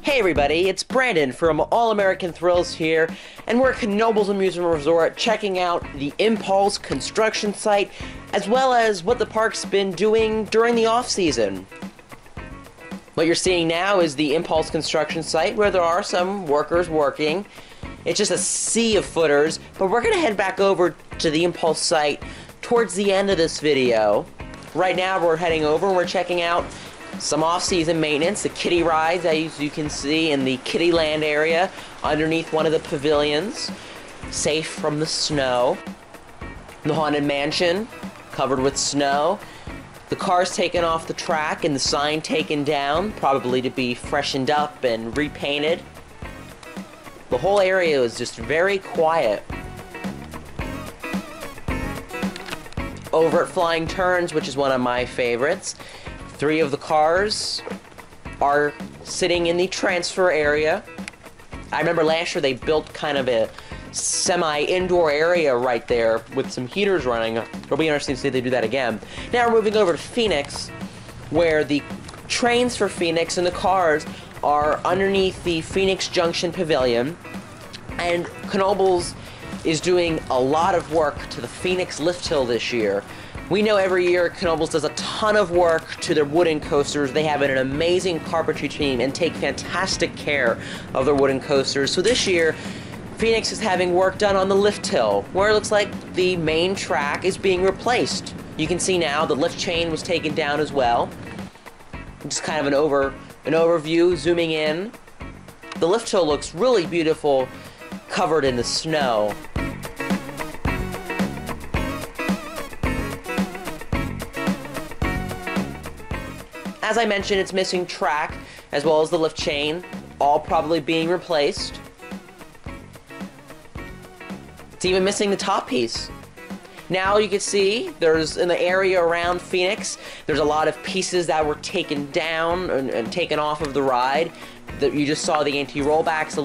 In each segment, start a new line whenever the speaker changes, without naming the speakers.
Hey everybody, it's Brandon from All American Thrills here, and we're at Knoebels Amusement Resort checking out the Impulse construction site, as well as what the park's been doing during the off-season. What you're seeing now is the Impulse construction site, where there are some workers working. It's just a sea of footers, but we're going to head back over to the Impulse site towards the end of this video. Right now we're heading over and we're checking out some off-season maintenance, the Kiddie Rides, as you can see in the Kiddie Land area underneath one of the pavilions, safe from the snow. The Haunted Mansion, covered with snow. The cars taken off the track and the sign taken down, probably to be freshened up and repainted. The whole area is just very quiet. Over at Flying Turns, which is one of my favorites, 3 of the cars are sitting in the transfer area. I remember last year they built kind of a semi-indoor area right there with some heaters running. It'll be interesting to see if they do that again. Now we're moving over to Phoenix, where the trains for Phoenix and the cars are underneath the Phoenix Junction Pavilion. And Knoebels is doing a lot of work to the Phoenix lift hill this year. We know every year Knoebels does a ton of work to their wooden coasters. They have an amazing carpentry team and take fantastic care of their wooden coasters. So this year, Phoenix is having work done on the lift hill, where it looks like the main track is being replaced. You can see now the lift chain was taken down as well. Just kind of an overview, zooming in. The lift hill looks really beautiful, covered in the snow. As I mentioned, it's missing track, as well as the lift chain, all probably being replaced. It's even missing the top piece. Now you can see there's, in the area around Phoenix, there's a lot of pieces that were taken down and taken off of the ride. That you just saw the anti-rollbacks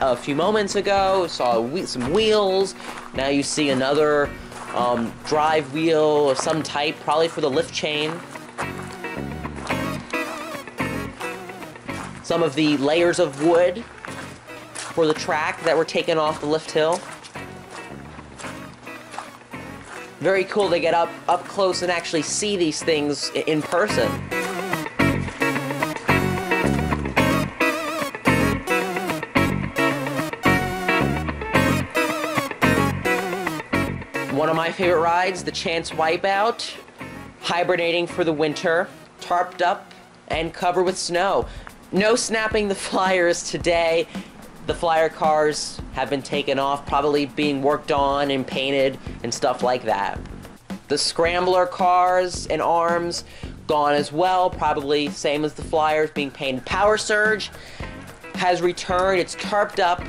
a few moments ago, saw some wheels. Now you see another drive wheel of some type, probably for the lift chain. Some of the layers of wood for the track that were taken off the lift hill. Very cool to get up close and actually see these things in person. One of my favorite rides, the Chance Wipeout, hibernating for the winter, tarped up and covered with snow. No snapping the flyers today. The flyer cars have been taken off, probably being worked on and painted and stuff like that. The scrambler cars and arms gone as well, probably same as the flyers, being painted. Power Surge has returned, it's tarped up,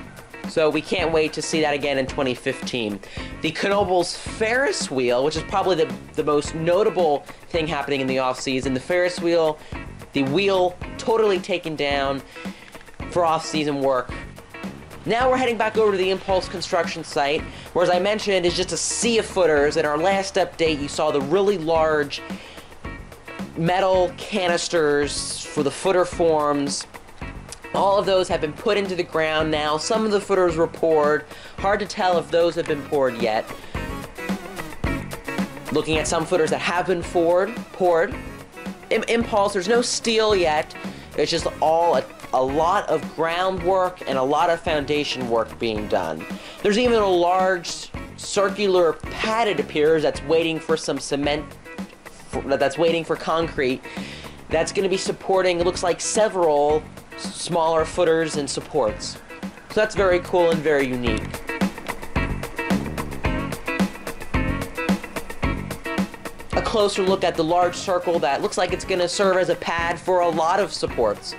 so we can't wait to see that again in 2015. The Knoebels Ferris wheel, which is probably the most notable thing happening in the off-season. The Ferris wheel, the wheel totally taken down for off-season work. Now we're heading back over to the Impulse construction site, where, as I mentioned, is just a sea of footers. In our last update, you saw the really large metal canisters for the footer forms. All of those have been put into the ground now. Some of the footers were poured. Hard to tell if those have been poured yet. Looking at some footers that have been poured. Impulse, there's no steel yet. It's just all a lot of groundwork and a lot of foundation work being done. There's even a large circular pad, it appears, that's waiting for some cement, that's waiting for concrete. That's going to be supporting, it looks like, several smaller footers and supports. So that's very cool and very unique. A closer look at the large circle that looks like it's going to serve as a pad for a lot of supports.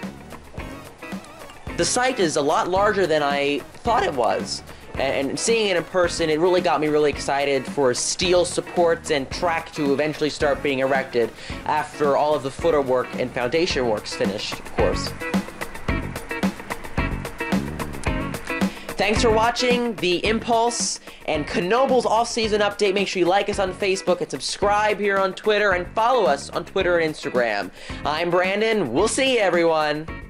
The site is a lot larger than I thought it was, and seeing it in person, it really got me really excited for steel supports and track to eventually start being erected after all of the footer work and foundation work's finished, of course. Thanks for watching the Impulse and Knoebels off-season update. Make sure you like us on Facebook and subscribe here on Twitter and follow us on Twitter and Instagram. I'm Brandon. We'll see you, everyone.